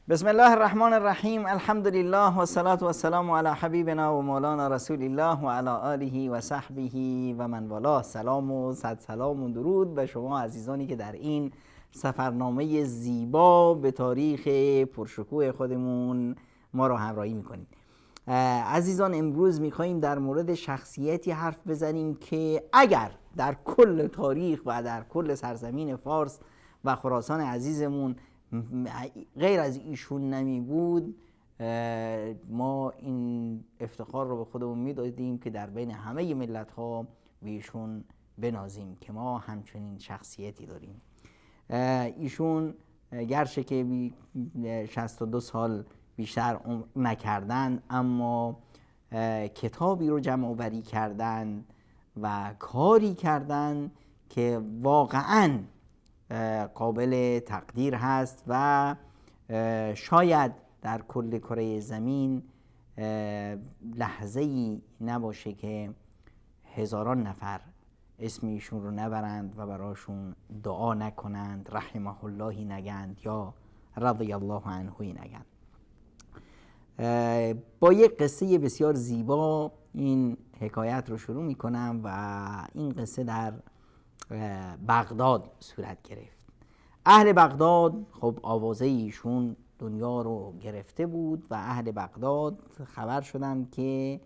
بسم الله الرحمن الرحیم. الحمد لله و الصلاة و السلام علی حبیبنا و مولانا رسول الله و علی آله و صحبه و من والاه. سلام و صد سلام و درود به شما عزیزانی که در این سفرنامه زیبا به تاریخ پرشکوه خودمون ما را همراهی میکنید. عزیزان، امروز میخواییم در مورد شخصیتی حرف بزنیم که اگر در کل تاریخ و در کل سرزمین فارس و خراسان عزیزمون غیر از ایشون نمی بود، ما این افتخار رو به خودمون میدادیم که در بین همه ملت ها به ایشون بنازیم که ما همچنین شخصیتی داریم. ایشون گرچه که 62 سال بیشتر عمر نکردن، اما کتابی رو جمع آوری کردن و کاری کردن که واقعاً قابل تقدیر هست و شاید در کل کره زمین لحظه‌ای نباشه که هزاران نفر اسم ایشون رو نبرند و براشون دعا نکنند، رحمه اللهی نگند یا رضی الله عنهی نگند. با یک قصه بسیار زیبا این حکایت رو شروع میکنم و این قصه در بغداد صورت گرفت. اهل بغداد خب آوازه ایشون دنیا رو گرفته بود و اهل بغداد خبر شدن که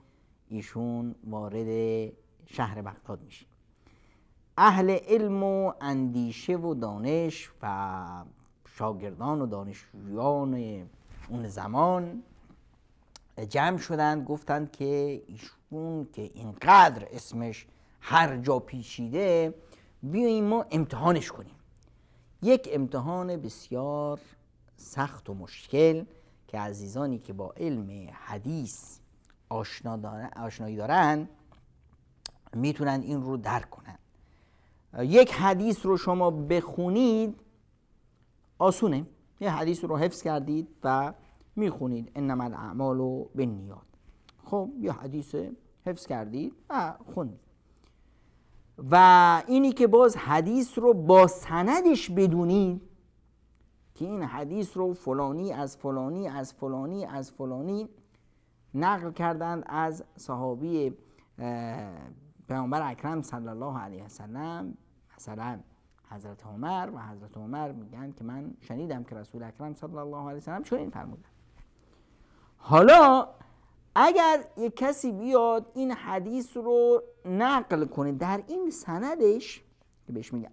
ایشون وارد شهر بغداد میشه. اهل علم و اندیشه و دانش و شاگردان و دانشجویان اون زمان جمع شدند، گفتند که ایشون که اینقدر اسمش هر جا پیچیده، بیاییم ما امتحانش کنیم. یک امتحان بسیار سخت و مشکل که عزیزانی که با علم حدیث آشنایی دارن میتونن این رو درک کنن. یک حدیث رو شما بخونید آسونه، یه حدیث رو حفظ کردید و میخونید انما الاعمال بالنیات. خب یه حدیث حفظ کردید و خوندید. و اینی که باز حدیث رو با سندش بدونید که این حدیث رو فلانی از فلانی از فلانی از فلانی نقل کردند از صحابی پیامبر اکرم صلی الله علیه وسلم، مثلا حضرت عمر، و حضرت عمر میگن که من شنیدم که رسول اکرم صلی الله علیه وسلم چنین فرمودن. حالا اگر یک کسی بیاد این حدیث رو نقل کنه، در این سندش که بهش میگن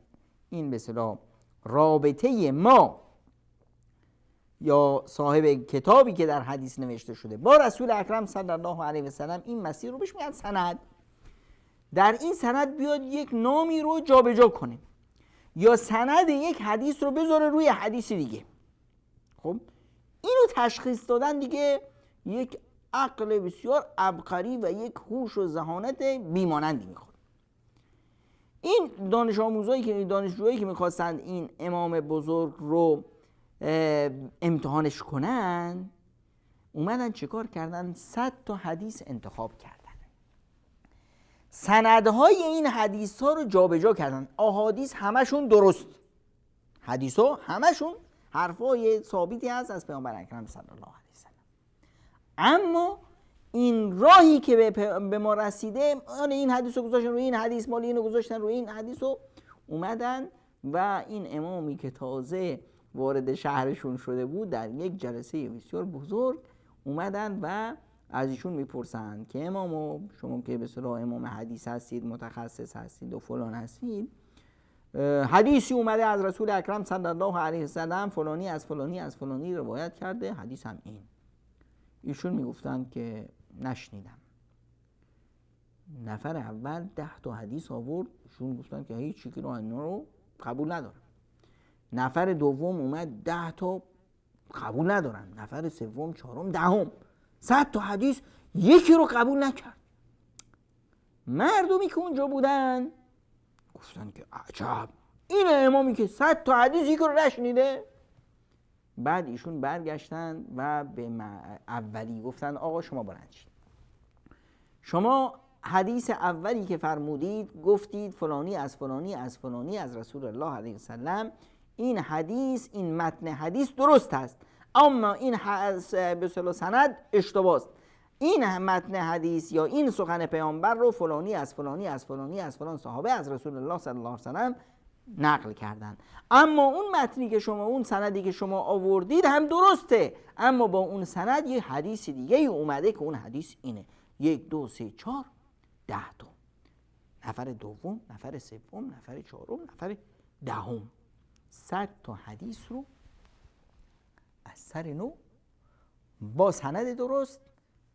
این به اصطلاح رابطه ما یا صاحب کتابی که در حدیث نوشته شده با رسول اکرم صلی الله علیه و سلم، این مسیر رو بهش میگن سند. در این سند بیاد یک نامی رو جابجا کنه یا سند یک حدیث رو بذاره روی حدیث دیگه. خب اینو تشخیص دادن دیگه یک عقل بسیار عبقری و یک هوش و ذهانت بیمانندی میخواد. این دانش آموزایی که دانشجویی که میخواستند این امام بزرگ رو امتحانش کنن، اومدن چیکار کردن؟ 100 تا حدیث انتخاب کردن، سندهای این حدیث ها رو جابجا کردن. احادیث همشون درست، حدیث ها همشون حرفای ثابتی هست از پیامبر اکرم صلی الله علیه وسلم، اما این راهی که به ما رسیده، این حدیث رو گذاشتن روی این حدیث، مال اینو گذاشتن روی این حدیث رو اومدن و این امامی که تازه وارد شهرشون شده بود در یک جلسه بسیار بزرگ اومدن و از ایشون میپرسند که امام، شما که به اصطلاح امام حدیث هستید، متخصص هستید و فلان هستید، حدیثی اومده از رسول اکرم صلی الله علیه وسلم، فلانی از فلانی از فلانی روایت کرده، حدیث هم این. ایشون میگفتند که نشنیدم. نفر اول 10 تا حدیث آورد، ایشون گفتند که هیچ چیزی رو قبول ندارم. نفر دوم اومد 10 تا قبول ندارن. نفر سوم، چهارم، دهم، 100 تا حدیث یکی رو قبول نکرد. مردمی که اونجا بودن گفتن که عجب، این امامی که 100 تا حدیث یکی رو نشنیده. بعد ایشون برگشتن و به اولی گفتن آقا شما بلند شید، شما حدیث اولی که فرمودید گفتید فلانی از فلانی از فلانی از رسول الله علیه وسلم، این حدیث، این متن حدیث درست است، اما این به اصطلاح سند اشتباه است. این متن حدیث یا این سخن پیامبر رو فلانی از فلانی از فلانی از فلان صحابه از رسول الله صلی الله علیه وسلم نقل کردن. اما اون متنی که شما، اون سندی که شما آوردید هم درسته، اما با اون سند یه حدیث دیگه اومده که اون حدیث اینه: 1 2 3 4 10 تا، نفر دوم، نفر سوم، نفر چهارم، نفر دهم، 100 تا حدیث رو از سر نو با سند درست،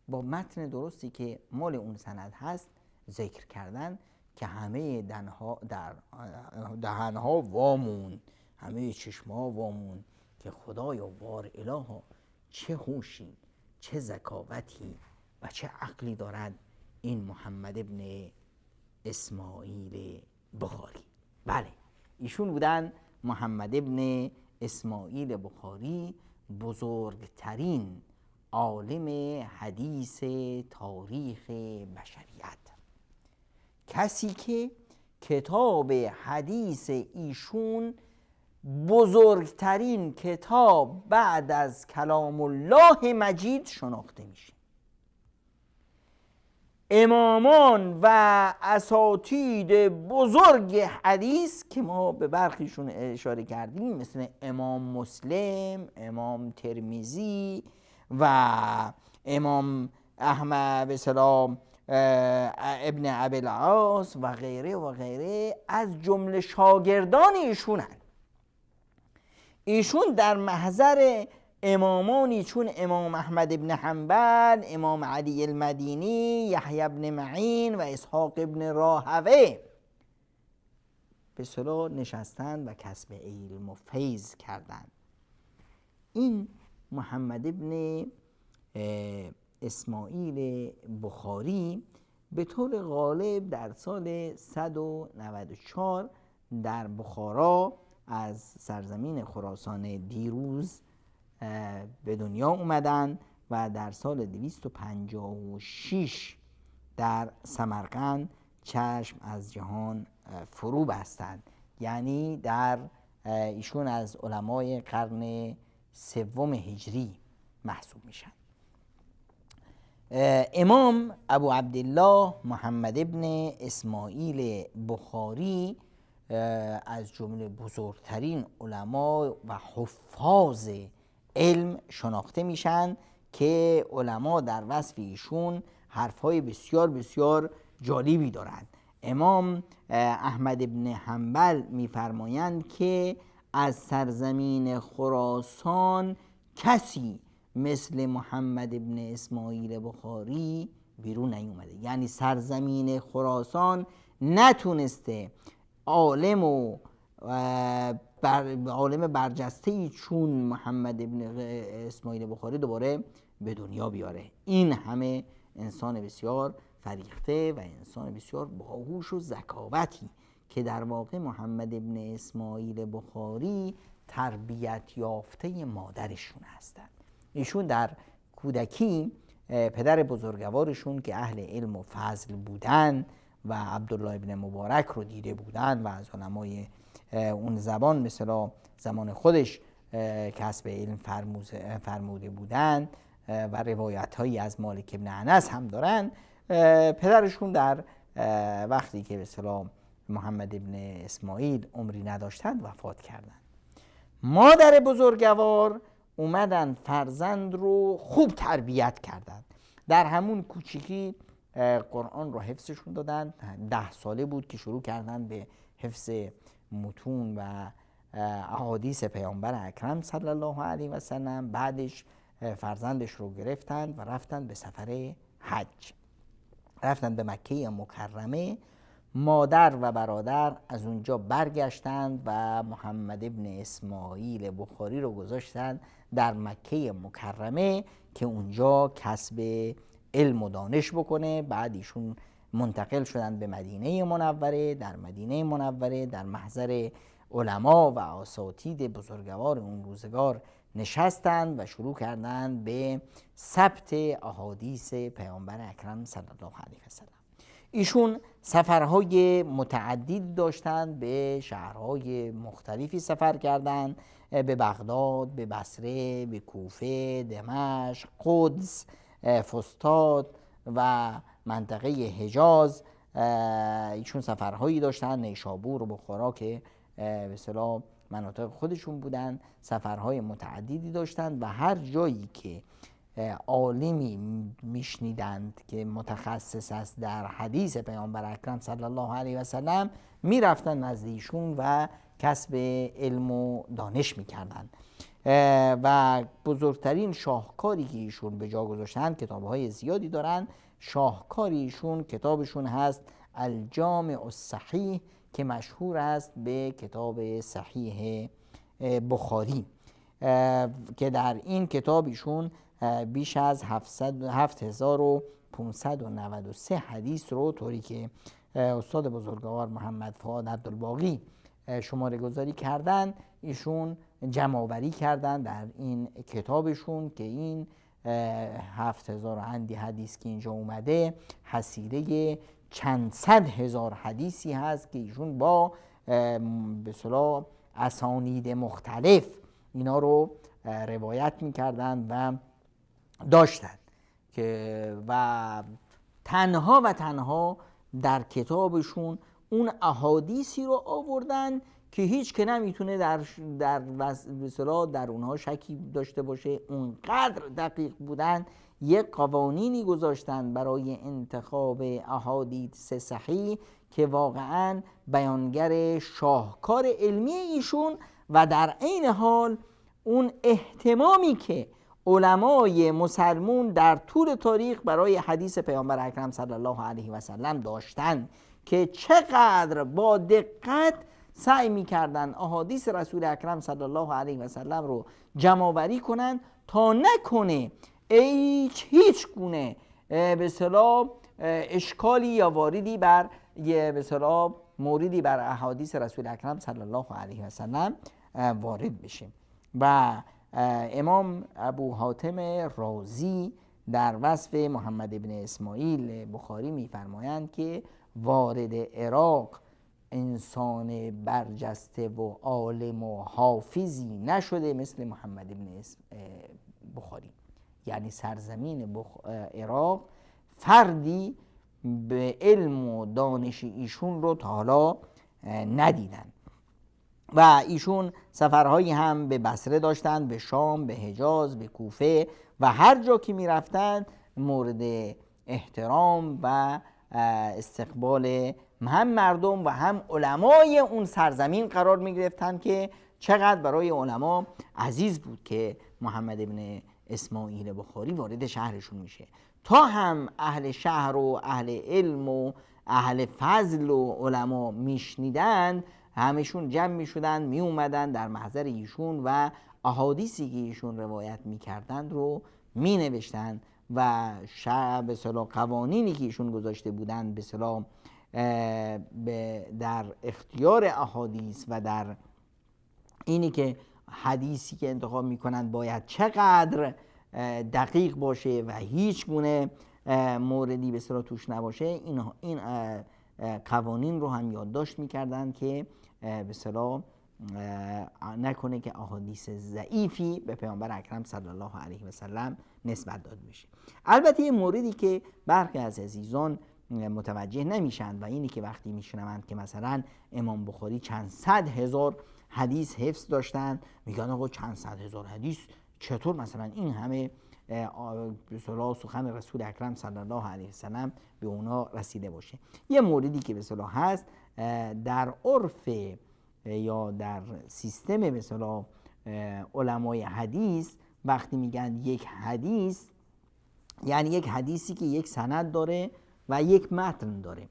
با متن درستی که مال اون سند هست ذکر کردن که همه دهنها وامون، همه چشمها وامون که خدایا بار الها چه هوشی، چه ذکاوتی و چه عقلی دارد این محمد ابن اسماعیل بخاری. بله، ایشون بودن محمد ابن اسماعیل بخاری، بزرگترین عالم حدیث تاریخ بشریت، کسی که کتاب حدیث ایشون بزرگترین کتاب بعد از کلام الله مجید شناخته میشه. امامان و اساتید بزرگ حدیث که ما به برخیشون اشاره کردیم، مثل امام مسلم، امام ترمذی و امام احمد به سلام ابن ابی العاص و غیره و غیره، از جمله شاگردان ایشونن. ایشون در محضر امامانی چون امام احمد ابن حنبل، امام علی المدینی، یحیی ابن معین و اسحاق ابن راهوه به صلاح نشستند و کسب علم و فیض کردند. این محمد ابن اسماعیل بخاری به طور غالب در سال 194 در بخارا از سرزمین خراسان دیروز به دنیا اومدن و در سال 256 در سمرقند چشم از جهان فرو بستند. یعنی در ایشون از علمای قرن 3 هجری محسوب میشن. امام ابو عبدالله محمد ابن اسماعیل بخاری از جمله بزرگترین علما و حفاظ علم شناخته میشن که علما در وصف ایشون حرفهای بسیار بسیار جالبی دارند. امام احمد ابن حنبل میفرمایند که از سرزمین خراسان کسی مثل محمد ابن اسماعیل بخاری بیرون نیومده. یعنی سرزمین خراسان نتونسته عالم و عالم برجسته‌ای چون محمد ابن اسماعیل بخاری دوباره به دنیا بیاره. این همه انسان بسیار فریخته و انسان بسیار باهوش و ذکاوتی که در واقع محمد ابن اسماعیل بخاری تربیت یافته مادرشون هستند. ایشون در کودکی پدر بزرگوارشون که اهل علم و فضل بودن و عبدالله ابن مبارک رو دیده بودن و از علمای اون زبان مثلا زمان خودش کسب علم فرموده بودن و روایت هایی از مالک ابن انس هم دارن، پدرشون در وقتی که مثلا محمد ابن اسماعیل عمری نداشتند وفات کردند. مادر بزرگوار اومدن فرزند رو خوب تربیت کردند. در همون کوچیکی قرآن رو حفظشون دادن. 10 ساله بود که شروع کردن به حفظ متون و احادیث پیامبر اکرم صلی الله علیه و سلم. بعدش فرزندش رو گرفتن و رفتن به سفر حج، رفتن به مکه مکرمه. مادر و برادر از اونجا برگشتند و محمد ابن اسماعیل بخاری رو گذاشتن در مکه مکرمه که اونجا کسب علم و دانش بکنه. بعد ایشون منتقل شدن به مدینه منوره. در مدینه منوره در محضر علما و اساتید بزرگوار اون روزگار نشستند و شروع کردند به ثبت احادیث پیامبر اکرم صلی الله علیه و سلم. ایشون سفرهای متعدد داشتند، به شهرهای مختلفی سفر کردند، به بغداد، به بصره، به کوفه، دمشق، قدس، فسطاط و منطقه حجاز. ایشون سفرهایی داشتن، نیشابور و بخارا که به اصطلاح مناطق خودشون بودن، سفرهای متعددی داشتند و هر جایی که عالمی میشنیدند که متخصص است در حدیث پیامبر اکرم صلی الله علیه و سلم، میرفتن نزد ایشون و کسب علم و دانش میکردند. و بزرگترین شاهکاری که ایشون به جا گذاشتن، کتابهای زیادی دارن، شاهکاری ایشون کتابشون هست الجامع الصحیح که مشهور است به کتاب صحیح بخاری، که در این کتاب ایشون بیش از 7593 حدیث رو، طوری که استاد بزرگوار محمد فؤاد عبدالباقی شماره گذاری کردن، ایشون جمع آوری کردن در این کتابشون که این 7000 اندی حدیث که اینجا اومده حصیله چند صد هزار حدیثی هست که ایشون با به اصطلاح اسانید مختلف اینا رو روایت میکردن و داشتن که و تنها در کتابشون اون احادیثی رو آوردن که هیچ که نمیتونه در اونها شکی داشته باشه، اونقدر دقیق بودن. یک قوانینی گذاشتن برای انتخاب احادیث صحیح که واقعا بیانگر شاهکار علمی ایشون و در عین حال اون اهتمامی که علمای مسلمون در طول تاریخ برای حدیث پیامبر اکرم صلی الله علیه و سلم داشتن که چقدر با دقت سعی می‌کردن احادیث رسول اکرم صلی الله علیه و سلم رو جمع آوری کنن تا نکنه هیچ گونه به اصطلاح اشکالی یا واردی بر به اصطلاح موردی بر احادیث رسول اکرم صلی الله علیه و سلم وارد بشه. و امام ابو حاتم رازی در وصف محمد ابن اسماعیل بخاری می‌فرمایند که وارد عراق انسان برجسته و عالم و حافظی نشده مثل محمد ابن بخاری، یعنی سرزمین عراق فردی به علم و دانش ایشون رو تا حالا ندیدن. و ایشون سفرهایی هم به بصره داشتن، به شام، به حجاز، به کوفه و هر جا که می رفتن مورد احترام و استقبال هم مردم و هم علمای اون سرزمین قرار می گرفتن که چقدر برای علما عزیز بود که محمد ابن اسماعیل بخاری وارد شهرشون میشه، تا هم اهل شهر و اهل علم و اهل فضل و علما میشنیدند، همشون جمع میشدن، می اومدن در محضر ایشون و احادیثی که ایشون روایت میکردند رو می نوشتن و به اصطلاح قوانینی که ایشون گذاشته بودند به اصطلاح در اختیار احادیث و در اینی که حدیثی که انتخاب میکنند باید چقدر دقیق باشه و هیچ گونه موردی به اصطلاح توش نباشه، این قوانین رو هم یادداشت میکردن که به اصطلاح نکنه که احادیث ضعیفی به پیامبر اکرم صلی الله علیه و سلم نسبت داده بشه. البته یه موردی که برخی از عزیزان متوجه نمیشن و اینی که وقتی میشنوند که مثلا امام بخاری چند صد هزار حدیث حفظ داشتن، میگن آقا چند صد هزار حدیث چطور مثلا این همه به اصطلاح سخن رسول اکرم صلی الله علیه و سلم به اونا رسیده باشه. یه موردی که به اصطلاح هست در عرف یا در سیستم به اصطلاح علمای حدیث، وقتی میگن یک حدیث یعنی یک حدیثی که یک سند داره و یک متن داره.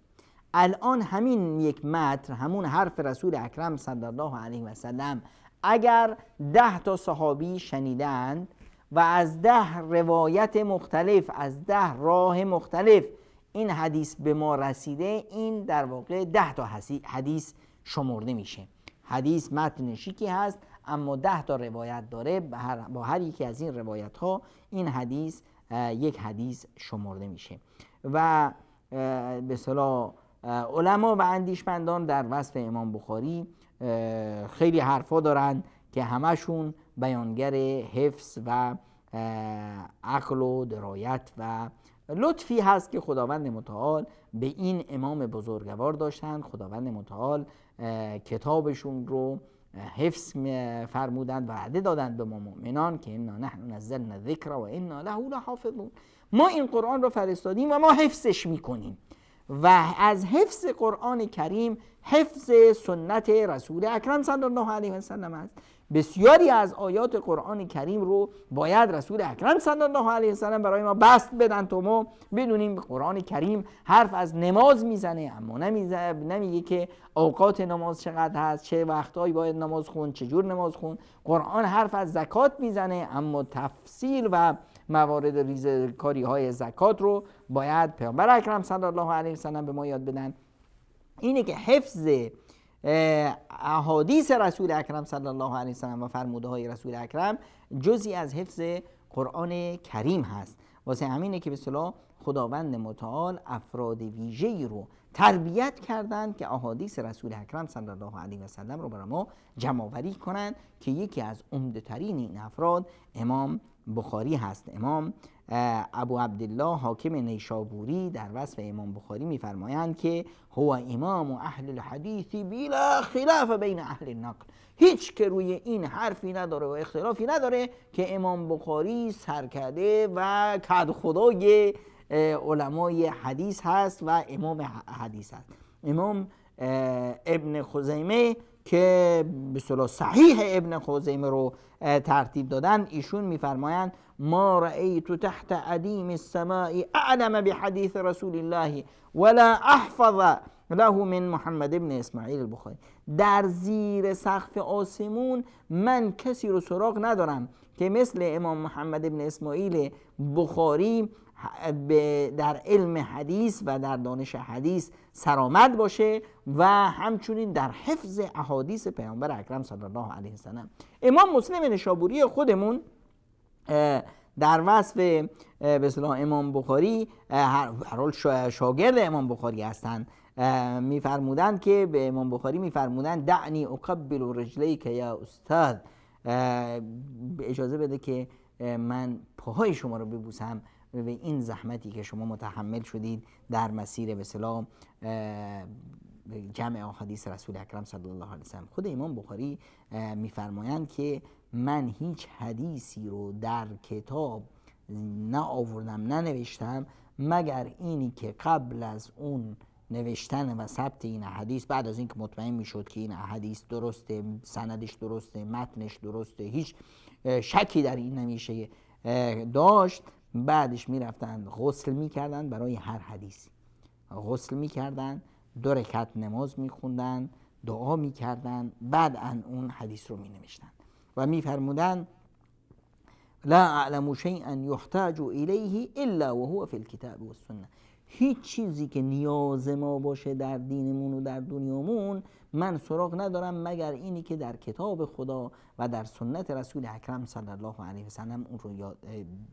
الان همین یک متن، همون حرف رسول اکرم صلی الله علیه و سلم، اگر 10 تا صحابی شنیدند و از 10 روایت مختلف، از 10 راه مختلف این حدیث به ما رسیده، این در واقع 10 تا حدیث شمرده میشه. حدیث متن شیکی هست اما 10 تا روایت داره، با هر یکی از این روایت ها این حدیث یک حدیث شمرده میشه. و به اصطلاح علما و اندیشمندان در وصف امام بخاری خیلی حرفا دارن که همشون بیانگر حفظ و عقل و درایت و لطفی هست که خداوند متعال به این امام بزرگوار داشتن. خداوند متعال کتابشون رو حفظ فرمودند و وعده دادند به ما مؤمنان که انا نحن نزلنا الذکر و انا له لحافظون. ما این قرآن رو فرستادیم و ما حفظش میکنیم و از حفظ قرآن کریم حفظ سنت رسول اکرم صلی الله علیه و سلم است. بسیاری از آیات قرآن کریم رو باید رسول اکرم صلی الله علیه و سلم برای ما بسط بدن تا ما بدونیم. قرآن کریم حرف از نماز میزنه اما نمیگه که اوقات نماز چقدر هست، چه وقتایی باید نماز خون، چه جور نماز خون. قرآن حرف از زکات میزنه اما تفصیل و موارد ریزکاری های زکات رو باید پیامبر اکرم صلی الله علیه و سلم به ما یاد بدن. اینه که حفظ احادیث رسول اکرم صلی الله علیه و سلم و فرموده های رسول اکرم جزئی از حفظ قرآن کریم هست. واسه همینه که به اصطلاح خداوند متعال افراد ویژه‌ای رو تربیت کردند که احادیث رسول اکرم صلی الله علیه و سلم رو برای ما جمع آوری کنند که یکی از عمده ترین این افراد امام بخاری هست. امام ابو عبدالله حاکم نیشابوری در وصف امام بخاری میفرمایند که هو امام اهل الحدیث بلا خلاف بین اهل النقل. هیچ که روی این حرفی نداره و اختلافی نداره که امام بخاری سرکرده و کدخدای علمای حدیث هست و امام حدیث هست. امام ابن خزیمه که به اصطلاح صحیح ابن خزیمه رو ترتیب دادن، ایشون میفرمایند ما رأیت تحت عدیم السماء اعلم بحدیث رسول الله ولا احفظ له من محمد ابن اسماعیل البخاری. در زیر سقف آسمون من کسی رو سراغ ندارم که مثل امام محمد ابن اسماعیل بخاری در علم حدیث و در دانش حدیث سرآمد باشه و همچنین در حفظ احادیث پیامبر اکرم صلی الله علیه وسلم. امام مسلم نشابوری خودمون در وصف به اصطلاح امام بخاری، هر حال شاگرد امام بخاری هستند، میفرمودند که به امام بخاری میفرمودند دعنی اقبل رجلیک یا استاد، اجازه بده که من پاهای شما رو ببوسم به این زحمتی که شما متحمل شدید در مسیر به اصطلاح جمع احادیث رسول اکرم صلی الله علیه وسلم. خود امام بخاری میفرمایند که من هیچ حدیثی رو در کتاب نه آوردم نه نوشتم مگر اینی که قبل از اون نوشتن و ثبت این حدیث، بعد از اینکه مطمئن میشد که این حدیث درسته، سندش درسته، متنش درسته، هیچ شکی در این نمیشه داشت، بعدش میرفتن غسل میکردن برای هر حدیثی، غسل میکردن، 2 رکعت نماز میخوندن، دعا میکردن، بعد اون حدیث رو مینوشتن و میفرمودن لا اعلم شیئا یحتاج الیه الا وهو فی الکتاب والسنه. هیچ چیزی که نیاز ما باشه در دینمون و در دنیامون من سراغ ندارم مگر اینی که در کتاب خدا و در سنت رسول اکرم صلی الله علیه و سلم اون رو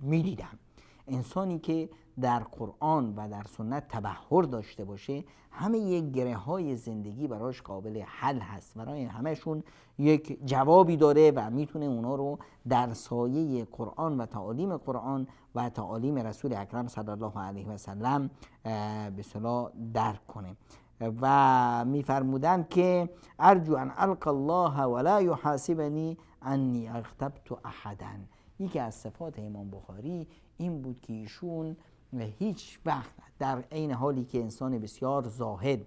میدیدم. انسانی که در قرآن و در سنت تبحر داشته باشه همه یک گره های زندگی براش قابل حل هست، برای همهشون یک جوابی داره و میتونه اونا رو در سایه قرآن و تعالیم قرآن و تعالیم رسول اکرم صلی الله علیه و سلم به اصطلاح درک کنه. و میفرمودند که ارجو ان القی الله ولا یحاسبنی انی اغتبت احدا. یکی از صفات امام بخاری این بود که ایشون هیچ وقت در عین حالی که انسان بسیار زاهد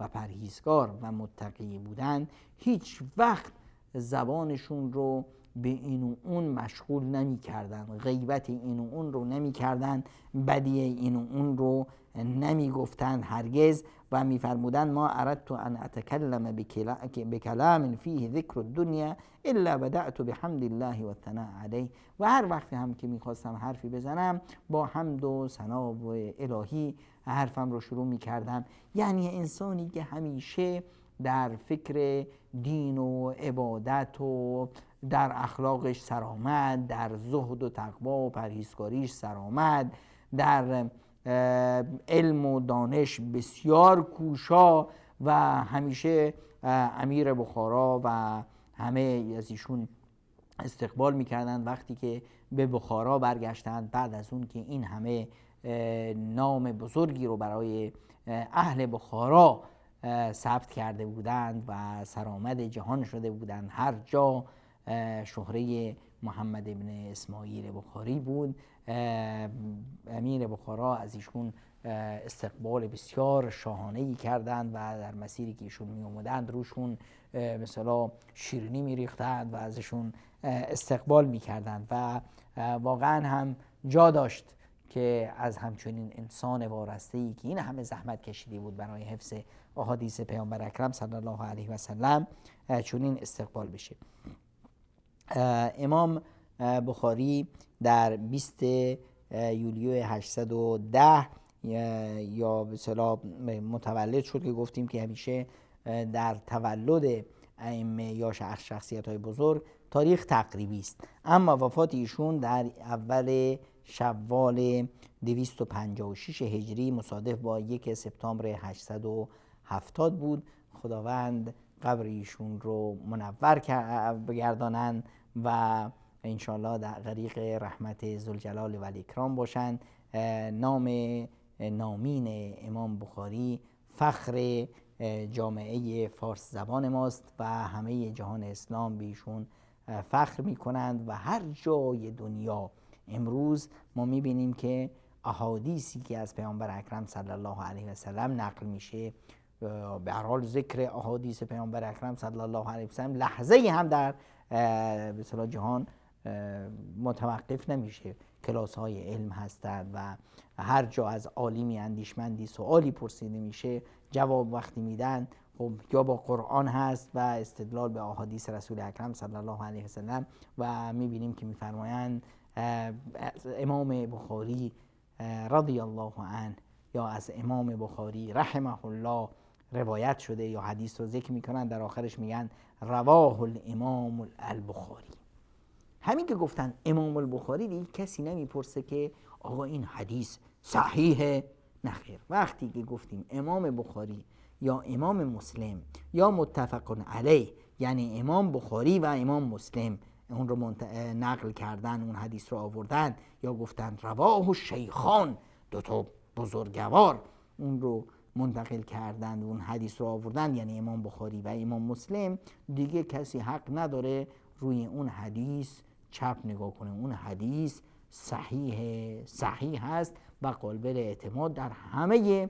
و پرهیزگار و متقی بودند هیچ وقت زبانشون رو به این و اون مشغول نمی کردن، غیبت این و اون رو نمی کردن، بدی این و اون رو نمی گفتن هرگز. و می فرمودن ما اردت ان اتکلم بکلام فیه ذکر الدنیا الا بدأت بحمد الله و ثناء علیه. و هر وقت هم که می خواستم حرفی بزنم با حمد و ثنا و الهی حرفم رو شروع می کردم. یعنی انسانی که همیشه در فکر دین و عبادت و در اخلاقش سرآمد، در زهد و تقوا و پرهیزکاریش سرآمد، در علم و دانش بسیار کوشا و همیشه امیر بخارا و همه از ایشون استقبال میکردند. وقتی که به بخارا برگشتند بعد از اون که این همه نام بزرگی رو برای اهل بخارا ثبت کرده بودند و سرآمد جهان شده بودند، هر جا شهره محمد ابن اسماعیل بخاری بود، امیر بخارا از ایشون استقبال بسیار شاهانه‌ای کردند و در مسیری که ایشون می اومدند روشون مثلا شیرینی میریختند و ازشون استقبال میکردند و واقعا هم جا داشت که از همچنین انسان وارسته‌ای که این همه زحمت کشیده بود برای حفظ احادیث پیامبر اکرم صلی الله علیه و سلم چنین استقبال بشه. امام بخاری در 20 یولیو 810 یا به اصطلاح متولد شد که گفتیم که همیشه در تولد ائمه یا شخصیت‌های بزرگ تاریخ تقریبی است، اما وفات ایشون در اول شوال 256 هجری مصادف با 1 سپتامبر 870 بود. خداوند قبر ایشون رو منور بگردانند و انشاءالله در غریق رحمت ذوالجلال و الاکرام باشند. نام نامین امام بخاری فخر جامعه فارس زبان ماست و همه جهان اسلام به ایشون فخر می کنند و هر جای دنیا امروز ما می بینیم که احادیثی که از پیامبر اکرم صلی الله علیه و سلم نقل میشه، به هر حال ذکر احادیث پیامبر اکرم صلی الله علیه و سلم لحظه هم در به اصطلاح جهان متوقف نمیشه. کلاس های علم هستند و هر جا از عالمی اندیشمندی سوالی پرسیده میشه جواب وقتی میدن خب یا با قرآن هست و استدلال به احادیث رسول اکرم صلی الله علیه و سلم و میبینیم که میفرمایند امام بخاری رضی الله عنه یا از امام بخاری رحمه الله روایت شده یا حدیث رو ذکر میکنن، در آخرش میگن رواه الامام البخاری. همین که گفتن امام البخاری دیگه کسی نمیپرسه که آقا این حدیث صحیحه، نخیر. وقتی که گفتیم امام بخاری یا امام مسلم یا متفق علیه، یعنی امام بخاری و امام مسلم اون رو نقل کردن، اون حدیث رو آوردن، یا گفتن رواه الشیخان، دو تا بزرگوار اون رو منتقل کردن و اون حدیث رو آوردن، یعنی امام بخاری و امام مسلم، دیگه کسی حق نداره روی اون حدیث چپ نگاه کنه. اون حدیث صحیح هست و قابل اعتماد در همه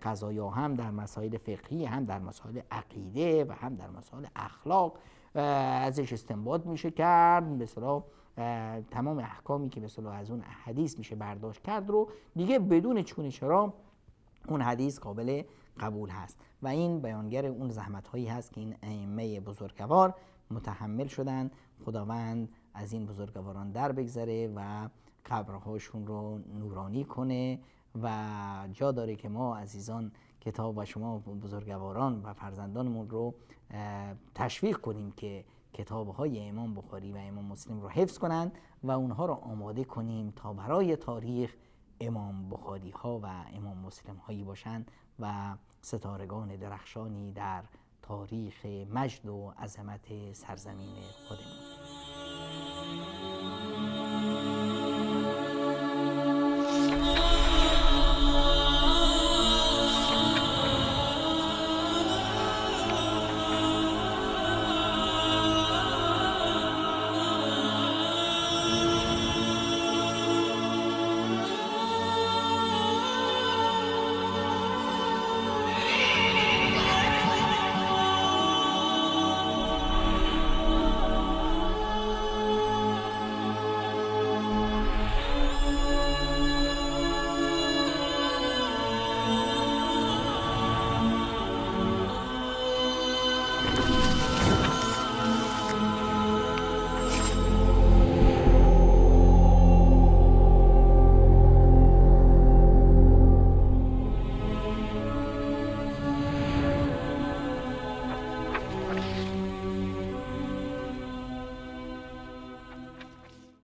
قضایا، هم در مسائل فقهی، هم در مسائل عقیده و هم در مسائل اخلاق ازش استنباط میشه کرد. مثلا تمام احکامی که مثلا از اون حدیث میشه برداشت کرد رو دیگه بدون چون چرا اون حدیث قابل قبول هست و این بیانگر اون زحمت هایی هست که این ائمه بزرگوار متحمل شدن. خداوند از این بزرگواران در بگذره و قبرهاشون رو نورانی کنه و جا داره که ما عزیزان کتاب و شما بزرگواران و فرزندانمون رو تشویق کنیم که کتاب‌های امام بخاری و امام مسلم رو حفظ کنند و اونها رو آماده کنیم تا برای تاریخ امام بخاری ها و امام مسلم هایی باشند و ستارگان درخشانی در تاریخ مجد و عظمت سرزمین خودمون.